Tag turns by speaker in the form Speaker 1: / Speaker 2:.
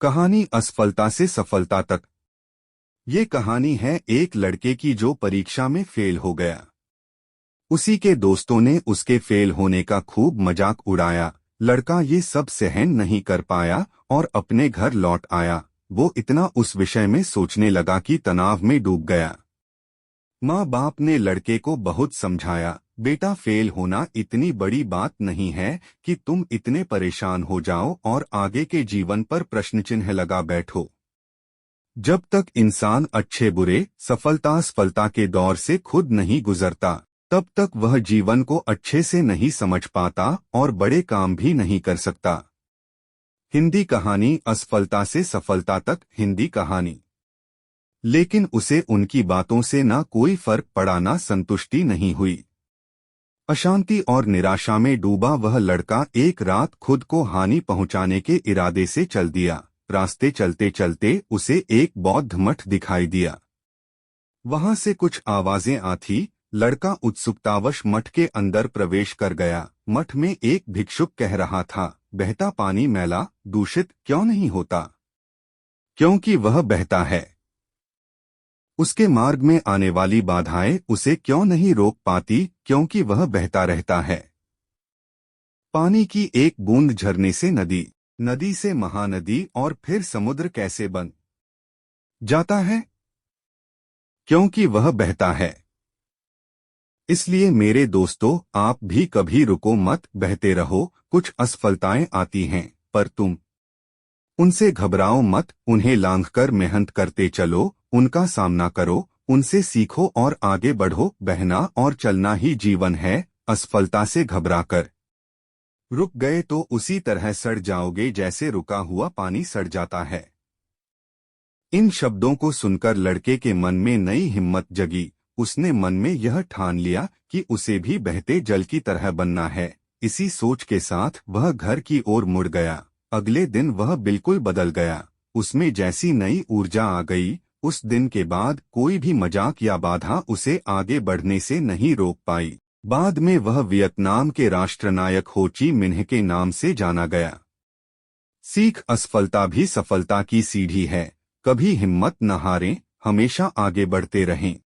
Speaker 1: कहानी असफलता से सफलता तक। ये कहानी है एक लड़के की जो परीक्षा में फेल हो गया। उसी के दोस्तों ने उसके फेल होने का खूब मजाक उड़ाया। लड़का ये सब सहन नहीं कर पाया और अपने घर लौट आया। वो इतना उस विषय में सोचने लगा कि तनाव में डूब गया। माँ बाप ने लड़के को बहुत समझाया, बेटा फेल होना इतनी बड़ी बात नहीं है कि तुम इतने परेशान हो जाओ और आगे के जीवन पर प्रश्न चिन्ह लगा बैठो। जब तक इंसान अच्छे बुरे सफलता असफलता के दौर से खुद नहीं गुजरता, तब तक वह जीवन को अच्छे से नहीं समझ पाता और बड़े काम भी नहीं कर सकता। हिंदी कहानी असफलता से सफलता तक। हिंदी कहानी। लेकिन उसे उनकी बातों से ना कोई फर्क पड़ा, ना संतुष्टि नहीं हुई। अशांति और निराशा में डूबा वह लड़का एक रात खुद को हानि पहुंचाने के इरादे से चल दिया। रास्ते चलते चलते उसे एक बौद्ध मठ दिखाई दिया। वहां से कुछ आवाजें आती। लड़का उत्सुकतावश मठ के अंदर प्रवेश कर गया। मठ में एक भिक्षुक कह रहा था, बहता पानी मैला दूषित क्यों नहीं होता? क्योंकि वह बहता है। उसके मार्ग में आने वाली बाधाएं उसे क्यों नहीं रोक पाती? क्योंकि वह बहता रहता है। पानी की एक बूंद झरने से नदी, नदी से महानदी और फिर समुद्र कैसे बन जाता है? क्योंकि वह बहता है। इसलिए मेरे दोस्तों, आप भी कभी रुको मत, बहते रहो। कुछ असफलताएं आती हैं, पर तुम उनसे घबराओ मत। उन्हें लांघकर मेहनत करते चलो, उनका सामना करो, उनसे सीखो और आगे बढ़ो। बहना और चलना ही जीवन है। असफलता से घबराकर रुक गए तो उसी तरह सड़ जाओगे जैसे रुका हुआ पानी सड़ जाता है। इन शब्दों को सुनकर लड़के के मन में नई हिम्मत जगी। उसने मन में यह ठान लिया कि उसे भी बहते जल की तरह बनना है। इसी सोच के साथ वह घर की ओर मुड़ गया। अगले दिन वह बिल्कुल बदल गया। उसमें जैसी नई ऊर्जा आ गई। उस दिन के बाद कोई भी मजाक या बाधा उसे आगे बढ़ने से नहीं रोक पाई। बाद में वह वियतनाम के राष्ट्रनायक हो ची मिन्ह के नाम से जाना गया। सीख, असफलता भी सफलता की सीढ़ी है। कभी हिम्मत न हारें, हमेशा आगे बढ़ते रहें।